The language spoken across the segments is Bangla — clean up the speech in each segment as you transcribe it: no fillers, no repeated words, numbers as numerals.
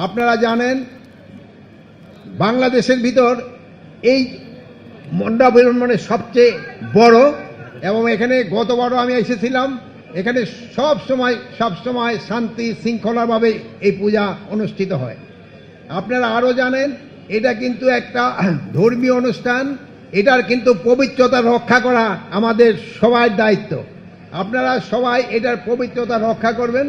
আপনারা জানেন বাংলাদেশের ভিতর এই মণ্ডাবলম্বনে সবচেয়ে বড়, এবং এখানে গতবারও আমি এসেছিলাম। এখানে সব সময় শান্তি শৃঙ্খলাভাবে এই পূজা অনুষ্ঠিত হয়। আপনারা আরও জানেন এটা কিন্তু একটা ধর্মীয় অনুষ্ঠান, এটার কিন্তু পবিত্রতা রক্ষা করা আমাদের সবার দায়িত্ব। আপনারা সবাই এটার পবিত্রতা রক্ষা করবেন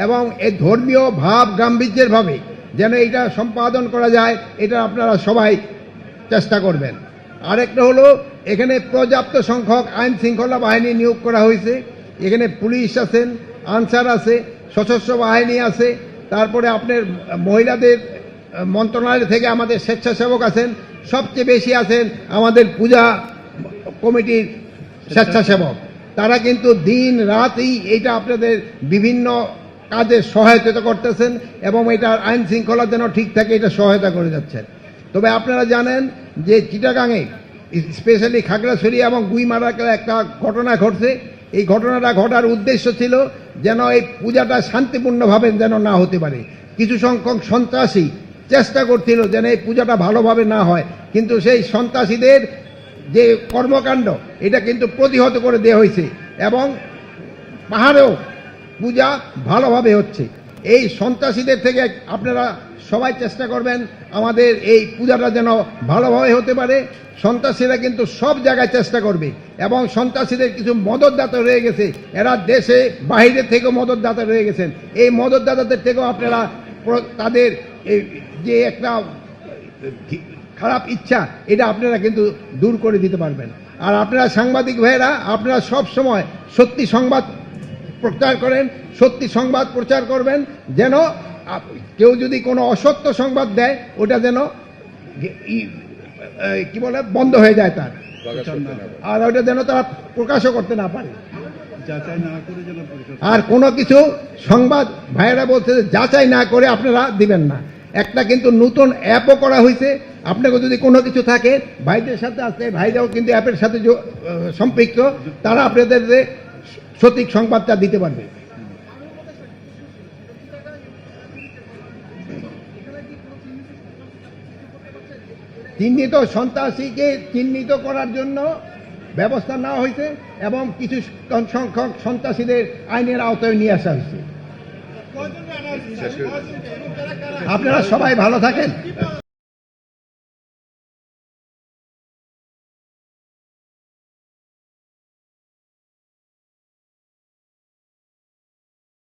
এবং এই ধর্মীয় ভাব গাম্ভীর্যের ভাবে যেন এটা সম্পাদন করা যায়, এটা আপনারা সবাই চেষ্টা করবেন। আরেকটা হলো, এখানে পর্যাপ্ত সংখ্যক আইন শৃঙ্খলা বাহিনী নিয়োগ করা হয়েছে। এখানে পুলিশ আছেন, আনসার আছে, সশস্ত্র বাহিনী আছে, তারপরে আপনার মহিলাদের মন্ত্রণালয় থেকে আমাদের স্বেচ্ছাসেবক আছেন, সবচেয়ে বেশি আছেন আমাদের পূজা কমিটির স্বেচ্ছাসেবক। তারা কিন্তু দিন রাতই এটা আপনাদের বিভিন্ন কাজে সহায়তা করতেছেন এবং এটার আইন শৃঙ্খলা যেন ঠিক থাকে এটা সহায়তা করে যাচ্ছেন। তবে আপনারা জানেন যে চিটাগাঙে স্পেশালি খাগড়াছড়ি এবং গুইমারাতে একটা ঘটনা ঘটছে। এই ঘটনাটা ঘটার উদ্দেশ্য ছিল যেন এই পূজাটা শান্তিপূর্ণভাবে যেন না হতে পারে। কিছু সংখ্যক সন্ত্রাসী চেষ্টা করছিল যেন এই পূজাটা ভালোভাবে না হয়, কিন্তু সেই সন্ত্রাসীদের যে কর্মকাণ্ড এটা কিন্তু প্রতিহত করে দেওয়া হয়েছে এবং পাহাড়েও পূজা ভালোভাবে হচ্ছে। এই সন্ত্রাসীদের থেকে আপনারা সবাই চেষ্টা করবেন আমাদের এই পূজাটা যেন ভালোভাবে হতে পারে। সন্ত্রাসীরা কিন্তু সব জায়গায় চেষ্টা করবে এবং সন্ত্রাসীদের কিছু মদতদাতা রয়ে গেছে, এরা দেশে বাইরে থেকেও মদতদাতা রয়ে গেছেন। এই মদতদাতাদের থেকেও আপনারা তাদের যে একটা খারাপ ইচ্ছা এটা আপনারা কিন্তু দূর করে দিতে পারবেন। আর আপনারা সাংবাদিক ভাইয়েরা, আপনারা সব সময় সত্যি সংবাদ প্রচার করেন, সত্যি সংবাদ প্রচার করবেন, যেন কেউ যদি কোনো অসত্য সংবাদ দেয় ওটা যেন কি বলে বন্ধ হয়ে যায় তার, আর ওটা যেন তারা প্রকাশও করতে না পারে। আর কোনো কিছু সংবাদ ভাইয়েরা বলছে যাচাই না করে আপনারা দিবেন না। একটা কিন্তু নতুন অ্যাপও করা হয়েছে, আপনাকে যদি কোনো কিছু থাকে ভাইদের সাথে আসতে, ভাইরাও কিন্তু অ্যাপের সাথে সম্পৃক্ত, তারা আপনাদের সঠিক সংবাদটা দিতে পারবে। চিহ্নিত সন্ত্রাসীকে চিহ্নিত করার জন্য ব্যবস্থা নেওয়া হয়েছে এবং কিছু সংখ্যক সন্ত্রাসীদের আইনের আওতায় নিয়ে আসা হয়েছে। আপনারা সবাই ভালো থাকেন।